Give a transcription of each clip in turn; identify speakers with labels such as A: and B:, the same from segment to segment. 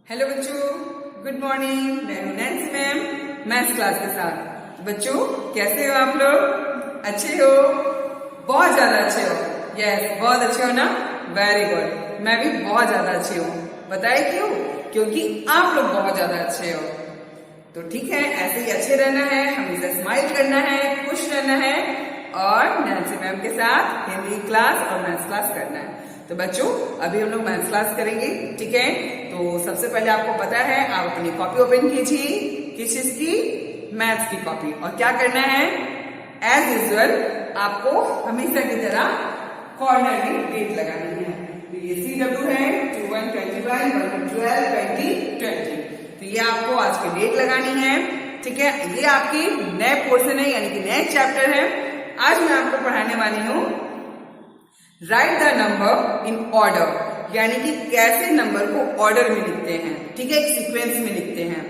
A: Hello बच्चों, good morning. मैं हूं नैन्सी मैम, मैथ्स क्लास के साथ। बच्चों कैसे हो आप लोग? अच्छे हो? बहुत ज्यादा अच्छे हो? यस, बहुत अच्छे हो ना? Very good. मैं भी बहुत ज्यादा अच्छी हूँ। बताए क्यों? क्योंकि आप लोग बहुत ज्यादा अच्छे हो। तो ठीक है, ऐसे ही अच्छे रहना है, हमेशा स्माइल करना है, खुश रहना है और नैन्सी मैम के साथ हिंदी क्लास और मैथ्स क्लास करना है। तो बच्चों अभी हम लोग मैथ्स क्लास करेंगे, ठीक है? तो सबसे पहले आपको पता है, आप अपनी कॉपी ओपन कीजिए। किस चीज की? मैथ्स की कॉपी। और क्या करना है? एज यूजुअल आपको हमेशा की तरह कॉर्नर में डेट लगानी है। तो ये CW है 21/21, 1/12, 2020। तो ये आपको आज की डेट लगानी है, ठीक है? ये आपकी नए पोर्शन है, यानी कि नए चैप्टर है। आज मैं आपको पढ़ाने वाली हूँ right the number in order, यानी कि कैसे नंबर को ऑर्डर में लिखते हैं, ठीक है? एक सीक्वेंस में लिखते हैं।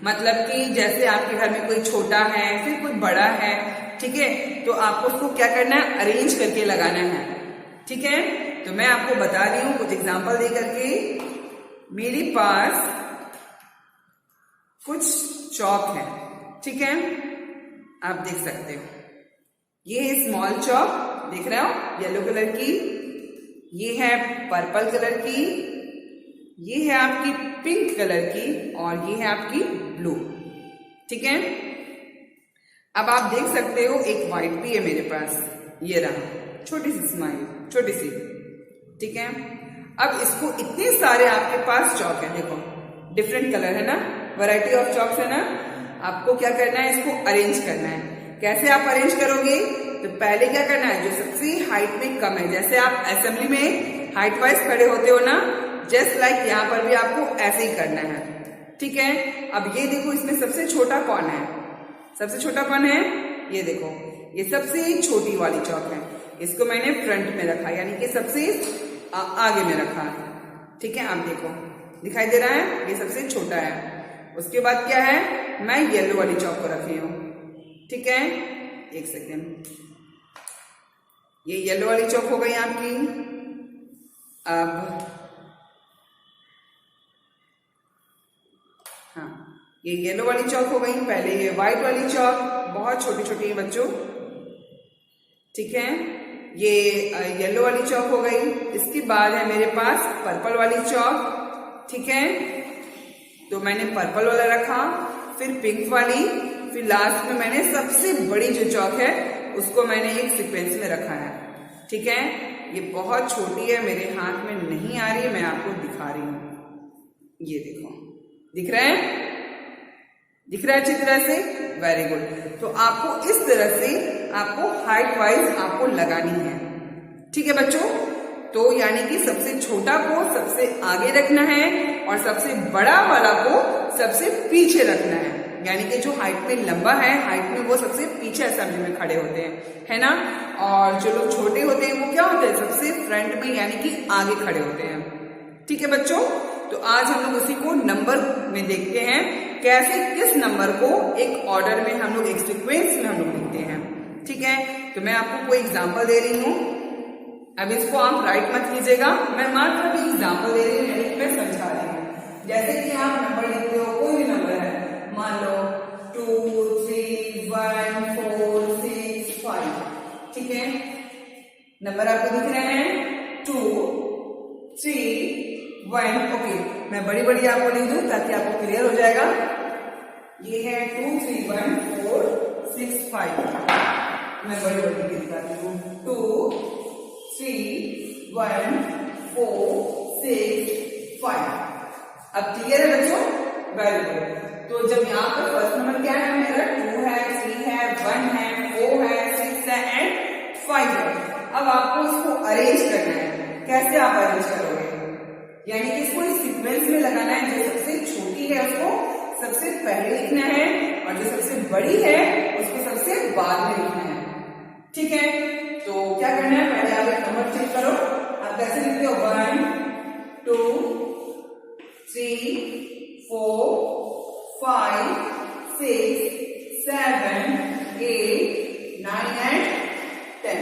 A: मतलब कि जैसे आपके घर में कोई छोटा है, फिर कोई बड़ा है, ठीक है? तो आपको उसको क्या करना है? अरेंज करके लगाना है, ठीक है? तो मैं आपको बता रही हूं कुछ एग्जांपल दे करके। मेरे पास कुछ चौक है, ठीक है? आप देख सकते हो, ये है स्मॉल चौक, देख रहे हो, येलो कलर की। ये है पर्पल कलर की, ये है आपकी पिंक कलर की, और ये है आपकी ब्लू, ठीक है? अब आप देख सकते हो एक व्हाइट भी है मेरे पास, ये रहा, छोटी सी स्माइल, छोटी सी, ठीक है? अब इसको इतने सारे आपके पास चौक है, देखो डिफरेंट कलर है ना, वैरायटी ऑफ चौक्स है ना। आपको क्या करना है? इसको अरेंज करना है। कैसे आप अरेंज करोगे? तो पहले क्या करना है, जो सबसे हाइट में कम है, जैसे आप असेंबली में हाइट वाइज खड़े होते हो ना, जस्ट लाइक यहाँ पर भी आपको ऐसे ही करना है, ठीक है? अब ये देखो, इसमें सबसे छोटा कौन है? सबसे छोटा कौन है? ये देखो, ये सबसे छोटी वाली चौक है। इसको मैंने फ्रंट में रखा, यानी कि सबसे आगे में रखा, ठीक है? आप देखो, दिखाई दे रहा है, ये सबसे छोटा है। उसके बाद क्या है? मैं येलो वाली चौक को रखी हूं, ठीक है? एक सेकेंड, ये येलो वाली चौक हो गई आपकी। अब हाँ, ये येलो वाली चौक हो गई। पहले ये व्हाइट वाली चौक, बहुत छोटी छोटी है बच्चों, ठीक है? ये येलो वाली चौक हो गई। इसके बाद है मेरे पास पर्पल वाली चौक, ठीक है? तो मैंने पर्पल वाला रखा, फिर पिंक वाली, फिर लास्ट में मैंने सबसे बड़ी जो चौक है उसको मैंने एक सीक्वेंस में रखा है, ठीक है? ये बहुत छोटी है, मेरे हाथ में नहीं आ रही है, मैं आपको दिखा रही हूं। ये देखो, दिख रहा है? दिख रहा है अच्छी तरह से? Very good. तो आपको इस तरह से आपको हाइट वाइज आपको लगानी है, ठीक है बच्चों? तो यानी कि सबसे छोटा को सबसे आगे रखना है और सबसे बड़ा वाला को सबसे पीछे रखना है। यानी कि जो हाइट में लंबा है, हाइट में वो सबसे पीछे असेंबली में खड़े होते हैं, है ना? और जो लोग छोटे होते हैं वो क्या होते हैं? सबसे फ्रंट में, यानी कि आगे खड़े होते हैं, ठीक है बच्चों? तो आज हम लोग उसी को नंबर में देखते हैं, कैसे किस नंबर को एक ऑर्डर में हम लोग, एक सीक्वेंस में हम लोग लिखते हैं, ठीक है? तो मैं आपको कोई एग्जाम्पल दे रही हूँ। अब इसको आप राइट मत कीजिएगा, मैं मात्र अभी एग्जाम्पल दे रही हूँ, यानी कि मैं समझा रही हूँ। जैसे कि आप नंबर लिखते हो, कोई भी नंबर है, मान लो 2, 3, 1, 4, 6, 5, ठीक है? नंबर आपको दिख रहे हैं 2, 3, 1, ओके। मैं बड़ी बड़ी आपको लिख दूं ताकि आपको क्लियर हो जाएगा। ये है 2, 3, 1, 4, 6, 5। मैं बड़ी बड़ी दिखाती हूँ, 2, 3, 1, 4, 6, 5। अब क्लियर है बच्चों? Very good. तो जब यहाँ पर फर्स्ट नंबर क्या है मेरा? 2 है, 3 है, 1 है, 4 है, 6 है एंड 5 है। अब आपको इसको अरेंज करना है। कैसे आप अरेंज करोगे? यानी कि इसको इस सीक्वेंस में लगाना है। जो सबसे छोटी है उसको सबसे पहले लिखना है और जो सबसे बड़ी है उसको सबसे बाद में लिखना है, ठीक है? तो क्या करना है? पहले आप एक नंबर चेक करो, आप कैसे लिखते हो? 1, 2, 3, 4, 5, 6, 7, 8, 9 एंड 10।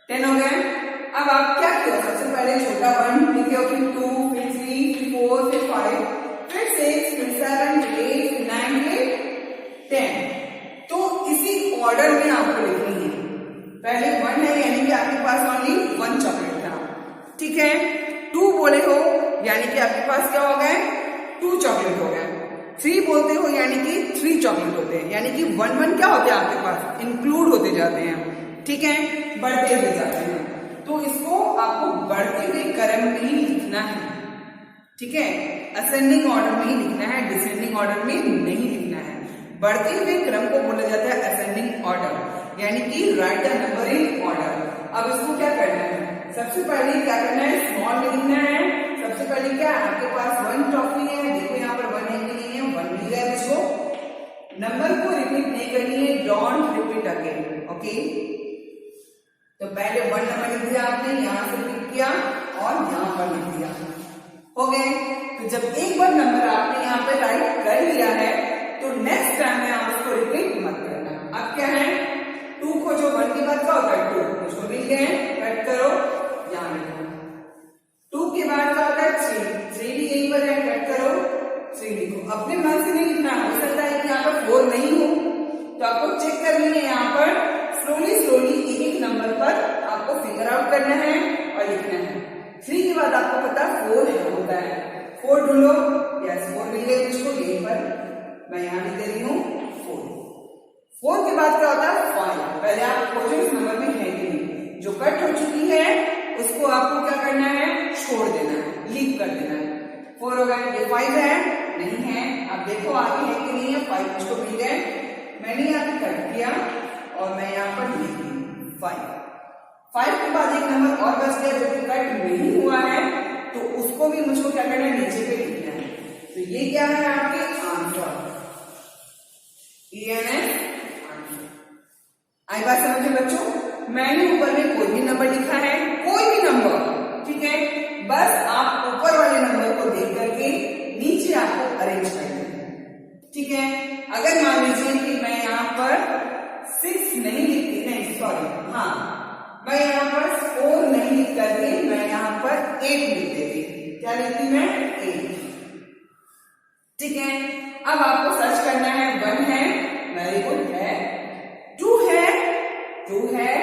A: 10 हो गए। अब आप क्या किया? सबसे पहले छोटा 1 लिखे हो, फिर 2, फिर 3, फिर 4, फिर 5, यानी कि आपके पास क्या हो गए, 2 चॉकलेट हो गए। 3 बोलते हो यानी कि 3 चॉकलेट होते हैं, यानी कि 1 क्या होते हैं आपके पास, इंक्लूड होते जाते हैं, ठीक है, बढ़ते हुए जाते हैं। तो इसको आपको बढ़ते हुए क्रम में ही लिखना है, ठीक है, असेंडिंग ऑर्डर में ही लिखना है, डिसेंडिंग ऑर्डर में नहीं लिखना है। बढ़ते हुए क्रम को बोला जाता है असेंडिंग ऑर्डर, यानी कि right the number in order. अब इसको क्या करना है, सबसे पहले क्या करना है, स्मॉल में लिखना है। सबसे पहले क्या, आपके पास 1 टॉफी है, देखो यहाँ पर 1 है कि नहीं है, 1 मिल गया मुझको। नंबर को रिपीट नहीं करनी है, डोंट रिपीट अगेन, ओके। तो पहले 1 नंबर लिख दिया आपने, यहां से रिपीट किया और यहां पर लिख दिया, हो गए। तो जब एक बार नंबर आपने यहाँ पे राइट कर लिया है तो नेक्स्ट टाइम में आप उसको रिपीट मत करना। अब क्या है, 2 को जो 1 के बाद क्या होता है, 2 उसको मिल गए, कट करो, यहाँ लिखो। 2 के बाद क्या होता है, 3 भी यहीं पर है, कट करो, 3 लिखो। अपने मन से नहीं लिखना, हो सकता है कि यहाँ पर 4 नहीं हो, तो आपको चेक करनी है, यहाँ पर स्लोली एक एक नंबर पर आपको फिगर आउट करना है और लिखना है। 3 के बाद आपको पता 4 होता है, 4 ढूंढो, यस 4 मिल गए मुझको, यहीं पर मैं यहाँ लिख दे रही हूँ 4। 4 के बाद क्या होता है, 5। पहले आप खोजो इस नंबर में है कि नहीं, जो कट हो चुकी है उसको आपको क्या करना है, छोड़ देना है, लीव कर देना है। 4 हो गए, ये 5 है, नहीं है, अब देखो आगे है कि नहीं है, 5 मुझको मिल गए, मैंने यहाँ पे कट किया और मैं यहाँ पर लिख दी 5। 5 के बाद एक नंबर और बच गया जो कि कट नहीं हुआ है, तो उसको भी मुझको क्या करना है, नीचे पे लिखना है। तो ये क्या है आपके आंसर, ENS आंसर। आई बात समझे बच्चों, मैंने ऊपर में कोई भी नंबर लिखा है, कोई भी नंबर, ठीक है, बस आप ऊपर वाले नंबर को देख करके नीचे आपको अरेंज करना है, ठीक है। अगर मान लीजिए कि मैं यहाँ पर 6 नहीं लिखती, नहीं सॉरी, हाँ, मैं यहाँ पर 4 नहीं लिख करके मैं यहाँ पर 8 लिख देती, क्या लिखती मैं, 8, ठीक है। अब आपको सर्च करना है, 1 है, वेरी गुड है, 2 है, 2 है,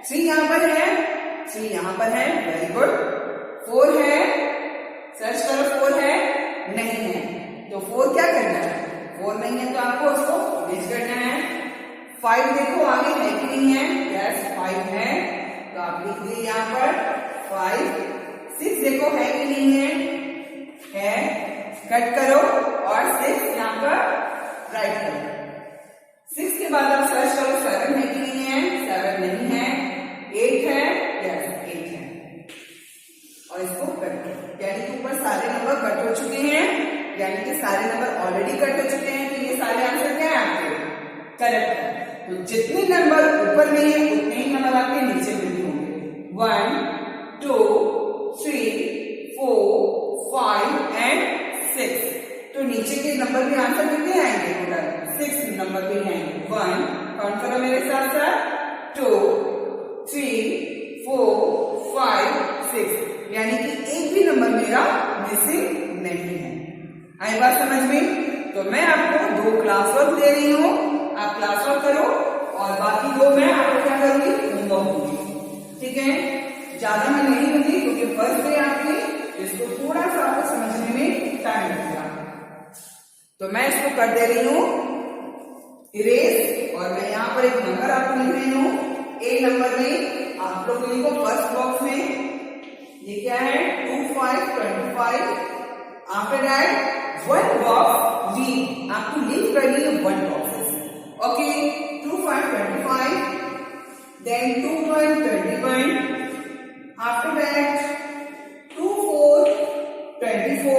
A: 3 यहाँ पर है, 3 यहाँ पर है, वेरी गुड, 4 है, सर्च करो, 4 है, नहीं है, तो 4 क्या करना है, 4 नहीं है तो आपको उसको मिस करना है। 5 देखो आगे है कि नहीं है, यस 5 है, तो आप लिख दिए यहाँ पर 5। 6 देखो है कि नहीं है, कट करो और 6 यहाँ पर राइट करो। 6 के बाद आप सर्च करो, 7 है कि नहीं है, 7 नहीं है, 8 है, यस 8 है, और इसको कट करो, यानी कि ऊपर सारे नंबर कट हो चुके हैं, यानी कि सारे नंबर ऑलरेडी कट हो चुके हैं, तो ये सारे आंसर क्या है आपके, करेक्ट है। तो जितने नंबर ऊपर में है उतने ही नंबर आपके नीचे में भी होंगे, 1 2 3 4 5 एंड 6। तो नीचे के नंबर के आंसर कितने आएंगे, टोटल 6 नंबर के आएंगे। 1 काउंट करो मेरे साथ साथ, 2 3 4 5 6, यानी कि एक भी नंबर मेरा मिसिंग नहीं है। आई बात समझ में? तो मैं आपको 2 क्लास वर्क दे रही हूँ, आप क्लास वर्क करो और बाकी 2 मैं आपको क्या करूंगी, होमवर्क दूंगी, ठीक है। ज्यादा मैं नहीं दूंगी क्योंकि फर्स्ट डे आपकी, इसको थोड़ा सा आपको समझने में टाइम लगेगा। तो मैं इसको कर दे रही हूँ इरेज, और मैं यहाँ पर एक नंबर आपको लिख रही हूँ। ए नंबर में आप लोग लिखो फर्स्ट बॉक्स में, ये क्या है 2 5 25। आफ्टर दैट 1 बॉक्स लीव, आपको लीव करनी है 1 boxes, okay. 2 5 25, then 2 1 21, after that 2 4 24,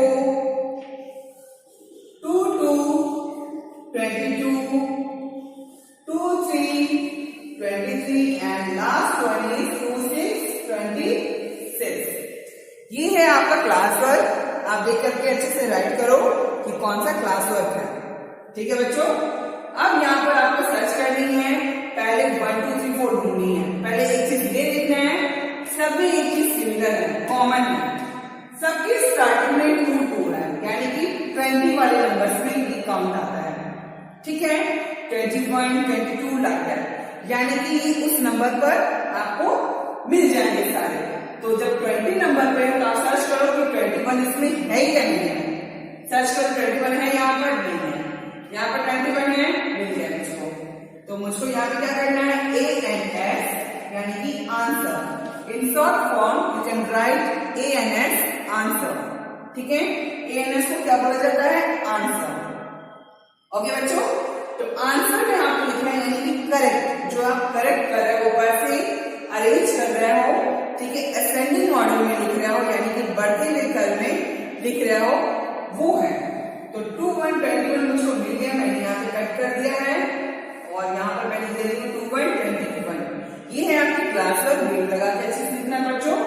A: 2 2 22, 2 3 23, and last one is 2 6 26। ये है आपका क्लास वर्क, आप देख करके अच्छे से राइट करो कि कौन सा क्लास वर्क है, ठीक है बच्चों। अब यहाँ पर आपको सर्च करनी है, पहले 1 2 3 4 ढूंढनी है। पहले एक चीज ये देखना है, सभी एक चीज सिमिलर है, कॉमन है, सबकी स्टार्टिंग में 2 2 है, यानी कि 20 वाले नंबर्स में ये काउंट आता है, ठीक है। 21 22 लगता है, यानी कि उस नंबर पर आपको मिल जाएंगे सारे। तो जब 20 नंबर पे आप सर्च करो कि 21 21 इसमें है या नहीं है? सर्च करो 21 है यहाँ पर, नहीं है। यहाँ पर 21 है, मिल गया मुझको। तो मुझको यहाँ पे क्या करना है? A and S यानी कि answer. In short form you can write A and S answer. ठीक है, A and S को क्या बोला जाता है? आंसर। ओके बच्चों, तो आंसर में आपको लिखना है यानी कि करेक्ट, जो आप करेक्ट कर रहे हो ऊपर से अरेंज कर रहे हो, ठीक है, असेंडिंग ऑर्डर में लिख रहे हो यानी कि बढ़ते हुए क्रम में लिख रहे हो, वो है। तो 2 1 21 मुझको मिल गया, मैंने यहाँ पे कट कर दिया है और यहाँ पर मैंने दे दी 2 1 21। ये है आपकी क्लास वर्क, ग्रेड लगा के अच्छे से लिखना बच्चों।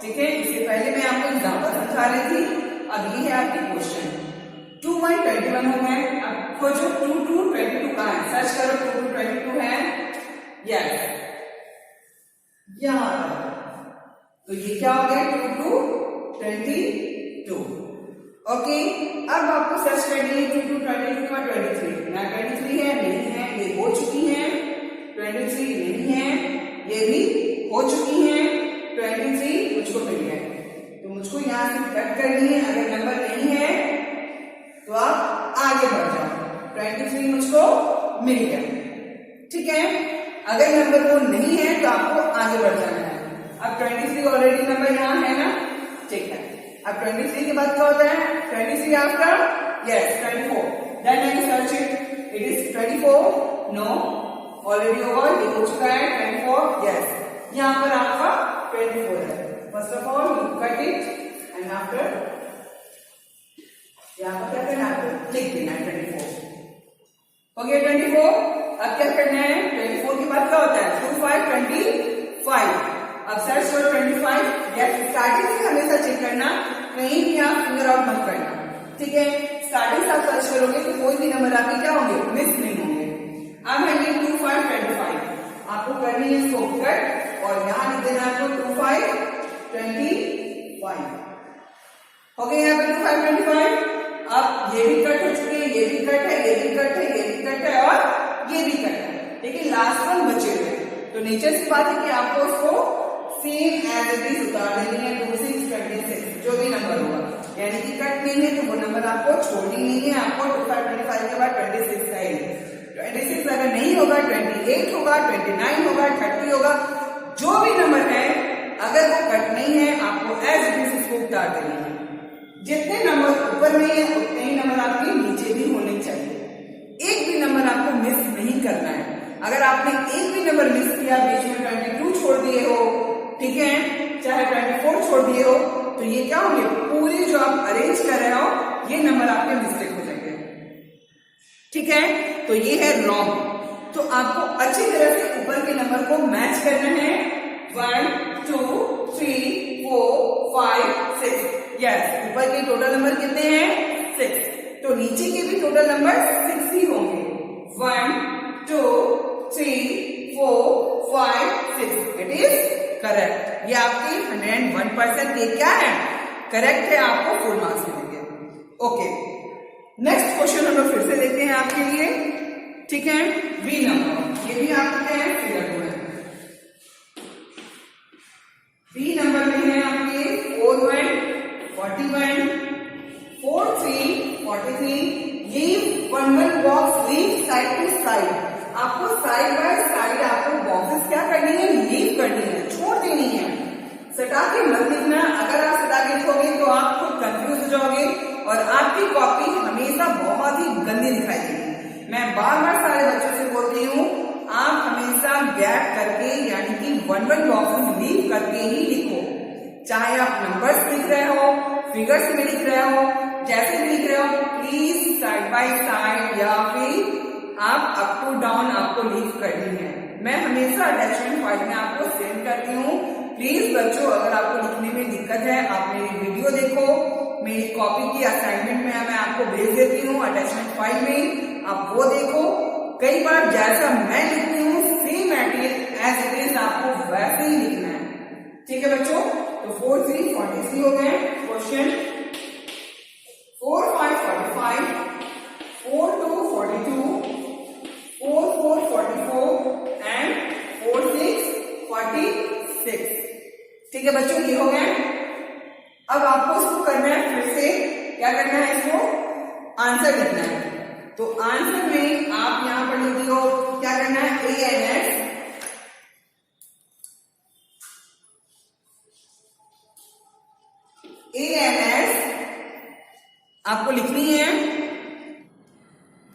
A: ठीक है, इससे पहले मैं आपको एग्जाम्पल समझा रही थी, अब ये है आपकी क्वेश्चन। 2 1 21 हो गए, अब खोजो 2 2 22 कहाँ है? सर्च करो 2 2 22 है, यस यहाँ पर। तो ये क्या हो गया? 2 2 22। ओके, अब आपको सर्च करनी है 2 2 22 का 23। ना 23 है, नहीं है, ये हो चुकी है। 23 नहीं है, ये भी हो चुकी है। 23 मुझको मिल गया, तो मुझको यहाँ से कट करनी है। अगर नंबर नहीं है तो आप आगे बढ़ जाओ। 23 मुझको मिल गया, ठीक है। अगर नंबर वो नहीं है तो आपको आगे बढ़ जाना है। अब 23 ऑलरेडी नंबर यहाँ है ना, ठीक है। अब 23 के बाद क्या होता है? 23 after, yes 24। Then I search it, it is 24, no already over, ये हो चुका है 24, यस। यहाँ पर आपका 24 है। First of all you cut it and after यहाँ पर क्या करना है? आपको लिख देना है 24। हो गया 24। अब क्या करना है? 24 के बाद क्या होता है? 2 5 25। अब सर्च करो 25, यस। स्टार्टिंग से हमेशा चेक करना, कहीं भी आप फिंगर आउट मत करना, ठीक है। स्टार्टिंग से आप सर्च करोगे तो कोई भी नंबर आपके क्या होंगे? मिस नहीं होंगे। अब है ये 2 5 25, आपको करनी है इसको कट और यहाँ लिख देना आपको 2 5 25। हो गया यहाँ पे 2 5 25। अब ये भी कट हो चुके हैं, ये भी कट है, ये भी कट है, ये भी कट है और ये भी कट है, लेकिन लास्ट वन बचे हुए। तो नीचे से बात है कि आपको उसको सेम एज इट इज उतार देनी है। 2 6 26 जो भी नंबर होगा, यानी कि कट नहीं है तो वो नंबर आपको छोड़नी नहीं है। आपको 2 5 25 के बाद 26 है। 26 अगर नहीं होगा 28 होगा, 29 होगा, 30 होगा, जो भी नंबर है अगर वो कट नहीं है आपको एज इट इज इसको उतार देनी है। जितने नंबर ऊपर में है उतने ही नंबर आपके नीचे भी होने चाहिए। एक भी नंबर आपको मिस नहीं करना है। अगर आपने एक भी नंबर मिस किया, बीच में 22 छोड़ दिए हो, ठीक है, चाहे 24 छोड़ दिए हो, तो ये क्या होंगे? पूरे जो आप अरेंज कर रहे हो ये नंबर आपके मिस्टेक हो जाएंगे, ठीक है। तो ये है रॉन्ग। तो आपको अच्छी तरह से ऊपर के नंबर को मैच करना है। 1 2 3 4 5 6, यस। ऊपर के टोटल नंबर कितने हैं? 6। तो नीचे के भी टोटल नंबर 6 ही होंगे। 1 2 3 4 5 6, इट इज करेक्ट। ये आपके 101% ये क्या है? करेक्ट है, आपको फुल मार्क्स मिलेंगे। ओके, नेक्स्ट क्वेश्चन हम लोग फिर से देखते हैं आपके लिए, ठीक है। बी नंबर, ये भी आपके हैं फिगर में। बी नंबर में है आपके 4 1 41 4 3 43। Leave 1 1 box, leave side to side. आपको साइड बाय साइड आपको बॉक्सेस क्या करनी है? लीव करनी है, छोड़ देनी है। सटा के मत लिखना। अगर आप सटा के लिखोगे तो आप खुद कंफ्यूज हो जाओगे और आपकी कॉपी हमेशा बहुत ही गंदी दिखाई देगी। मैं बार बार सारे बच्चों से बोलती हूँ, आप हमेशा गैप करके यानी कि 1 1 बॉक्सेस लीव करके ही लिखो। चाहे आप नंबर्स लिख रहे हो, फिगर्स में लिख रहे हो, जैसे भी लिख रहे हो, प्लीज साइड बाय साइड या फिर आप अप टू डाउन आपको लीव करनी है। मैं हमेशा अटैचमेंट फाइल में आपको सेंड करती हूँ। प्लीज बच्चों, अगर आपको लिखने में दिक्कत है, आप मेरी वीडियो देखो, मेरी कॉपी की असाइनमेंट में मैं आपको भेज देती हूँ अटैचमेंट फाइल में, आप वो देखो। कई बार जैसा मैं लिखती हूँ same material as it is आपको वैसे ही लिखना है, ठीक है बच्चों। तो 4 3 43 हो गए क्वेश्चन। 4 5 45, 4 2 42, 4 4 44 एंड 4 6 46, ठीक है बच्चों, ये हो गए। अब आपको इसको करना है क्या करना है, इसको आंसर लिखना है। तो आंसर में आप यहां पर लिख दियो, क्या करना है, ANS आपको लिखनी है।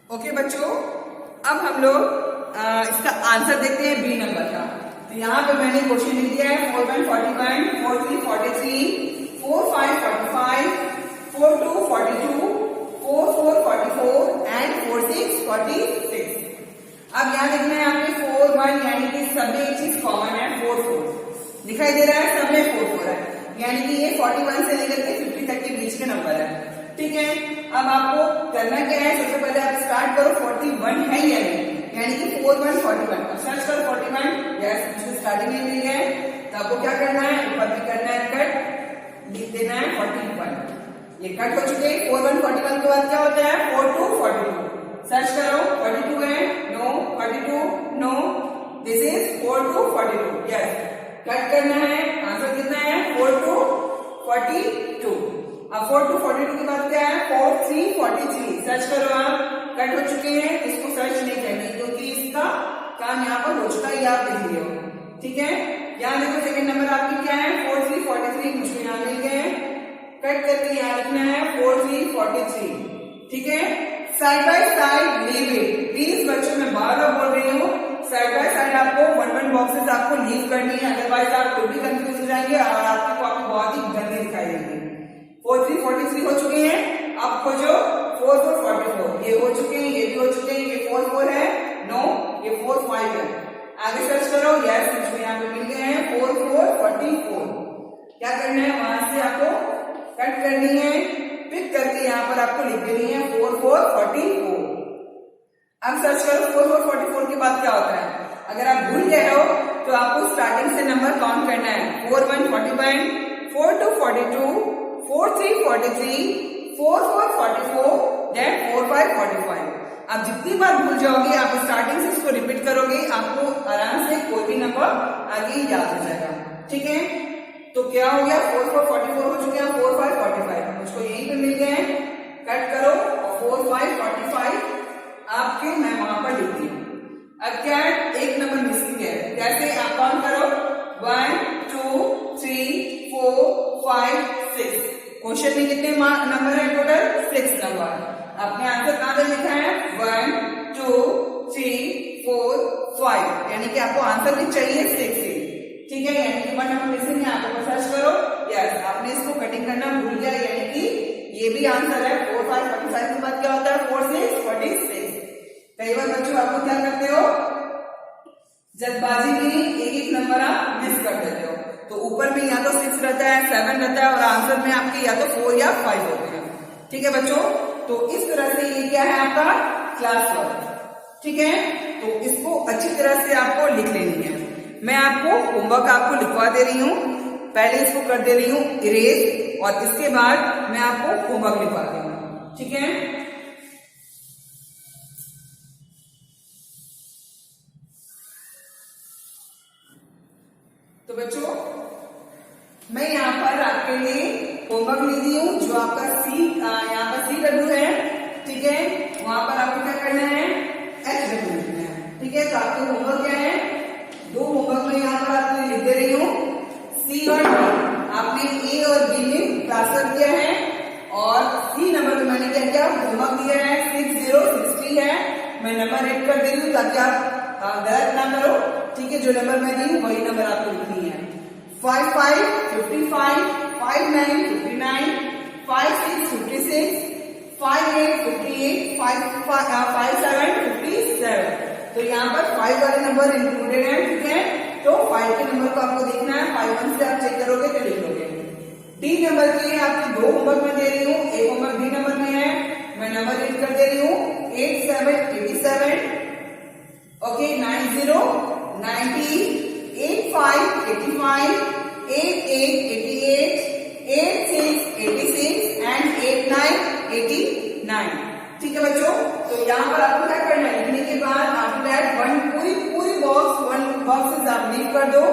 A: ओके बच्चों, अब हम लोग इसका आंसर देखते हैं बी नंबर का। तो यहाँ पे मैंने क्वेश्चन लिख दिया है 4141, 4343, 4545, 4242, 4444 एंड 4646। अब यहाँ देखना है आपके 41, यानी कि सब एक चीज कॉमन है, 44 दिखाई दे रहा है, सब में 44 है, यानी कि ये 41 से लेकर के 50 तक के बीच के नंबर है। ठीक है, अब आपको करना क्या है, सबसे पहले आप स्टार्ट करो 41 है या नहीं, यानी कि 4141। अब सर्च करो 41, यस मुझे स्टार्टिंग में मिल गया है। तो आपको क्या करना है, ऊपर भी करना है कट, लिख देना है 41। ये कट हो चुके हैं। 4141 के बाद क्या होता है, 4242। सर्च करो 42 है, no 42, no this is 4242, yes cut करना है। आंसर कितना है, 4242। अब 4242 के बाद क्या है, 4343। सर्च करो आप, कट हो चुके हैं, इसको सर्च नहीं करनी क्योंकि इसका काम यहाँ पर हो चुका है, ये आप लिख लियो। ठीक है, यहाँ देखो सेकंड नंबर आपकी क्या है, 4343, मुझको यहाँ मिल गए, कट करके यहाँ लिखना है 4343। ठीक है, side by side leave it. Please बच्चों, मैं बार बार बोल रही हूँ, साइड बाय साइड आपको 1 बॉक्सेस आपको लीव करनी है, अदरवाइज आप खुद भी कंफ्यूज हो जाएंगे और आपकी कॉपी बहुत ही गंदी दिखाई देगी। 4343 हो चुके हैं, अब खोजो 4444। ये हो चुके हैं, ये भी हो चुके हैं, ये 44 है, नो ये 45 है। आगे सर्च करो, यस मुझे यहाँ पे मिल गए हैं 4444। क्या करना है, वहां से आपको कट करनी है, पिक करके यहाँ पर आपको लिख देनी है 4444। अब सर्च करो 4444 के बाद क्या होता है। अगर आप भूल गए हो तो आपको स्टार्टिंग से नंबर काउंट करना है, 4141, 4242, 4343, 4444, देन 4545। आप जितनी बार भूल जाओगे, आप स्टार्टिंग से इसको रिपीट करोगे, आपको आराम से कोई भी नंबर आगे याद हो जाएगा। ठीक है, तो क्या हो गया, 4444 हो चुके हैं, 4545 मुझको यहीं पे मिल गए, कट करो और 4545 आपके मैं वहां पर लिखती हूँ। अब क्या है, एक नंबर मिसिंग है, कैसे आप काउंट करो, 1 2 3 4 5 6। क्वेश्चन में कितने नंबर है टोटल, 6 नंबर। आपने आंसर कहां पे लिखा है, 1 2 3 4 5, यानी कि आपको आंसर भी चाहिए 6 से। ठीक है, यानी कि 1 नंबर मिसिंग है, आप सर्च करो, यस आपने इसको कटिंग करना भूल गया, यानी कि ये भी आंसर है 4 5 45 के बाद क्या होता है, 4 6 46। कई बार बच्चों आपको क्या करते हो, जल्दबाजी में एक एक नंबर आप मिस कर देते हो, तो ऊपर में या तो 6 रहता है, 7 रहता है और आंसर में आपके या तो 4 या 5 होते हैं। ठीक है बच्चों, तो इस तरह से ये क्या है आपका क्लास वर्क। ठीक है, तो इसको अच्छी तरह से आपको लिख लेनी है। मैं आपको होमवर्क आपको लिखवा दे रही हूँ, पहले इसको कर दे रही हूँ इरेज, और इसके बाद मैं आपको होमवर्क लिखवाती हूँ। ठीक है, तो बच्चों मैं यहाँ पर आपके लिए होमवर्क लिख दी हूँ, जो आपका यहाँ पर CW है। ठीक है, वहां पर आपको क्या करना है, HW लिखना है। ठीक है, तो आपके होमवर्क क्या है, 2 होमवर्क में यहाँ पर आपको लिख दे रही हूँ, C और D आपने A और B में ट्रांसफर किया है, और C नंबर को मैंने क्या किया, होमवर्क दिया है 6060 है, मैं नंबर ऐड कर दे रही हूँ ताकि आप गलत ना करो। ठीक है, जो नंबर मैं दी हूँ वही नंबर आपको लिखनी है। 55 55, 59 59, 56 56, 58 58, 57 57। तो यहाँ पर 5 वाले नंबर इंक्लूडेड है। ठीक है, तो 5 के नंबर को आपको देखना है, 51 से आप चेक करोगे तो लिख लोगे। D नंबर के लिए आपकी 2 होमवर्क में दे रही हूँ, एक होमवर्क D नंबर में है, मैं नंबर रीड कर दे रही हूँ 8787, ओके 90 90, 85 85, 88 88, 86 86 एंड 89 89। ठीक है बच्चों, तो यहाँ पर आपको क्या करना है, लिखने के बाद आफ्टर दैट पूरी बॉक्सेस आप लीव कर दो,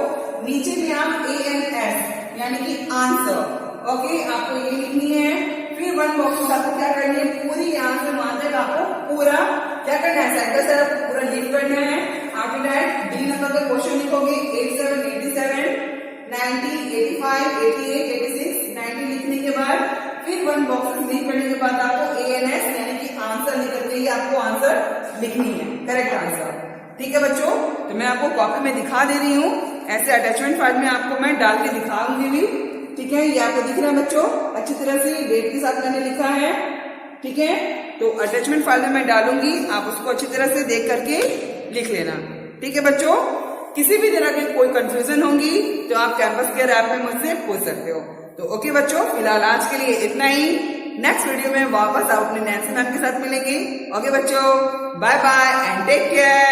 A: नीचे में आप ANS यानी कि आंसर, ओके आपको ये लिखनी है, फिर वन बॉक्स आपको क्या करनी है, पूरी यहाँ से वहां तक आपको पूरा क्या करना है, सेंटर से आपको पूरा लीव करना है। आफ्टर दैट डी नंबर का क्वेश्चन लिखोगे 87, 87, 90, 85, 88, 86, 90 लिखने के बाद फिर वन बॉक्स लीव करने के बाद आपको ANS यानी कि आंसर निकल के ही आपको आंसर लिखनी है, करेक्ट आंसर। ठीक है बच्चों, तो मैं आपको कॉपी में दिखा दे रही हूँ, ऐसे अटैचमेंट फाइल में आपको मैं डाल के दिखाऊंगी भी। ठीक है, ये आपको दिख रहा है बच्चों अच्छी तरह से, डेट के साथ मैंने लिखा है। ठीक है, तो अटैचमेंट फाइल में मैं डालूंगी, आप उसको अच्छी तरह से देख करके लिख लेना। ठीक है बच्चों, किसी भी तरह की कोई कंफ्यूजन होगी तो आप कैंपस केयर ऐप में मुझसे पूछ सकते हो। तो ओके बच्चों, फिलहाल आज के लिए इतना ही। नेक्स्ट वीडियो में वापस आप अपने नैन्सी मैम के साथ मिलेंगे। ओके बच्चों, bye bye and take care.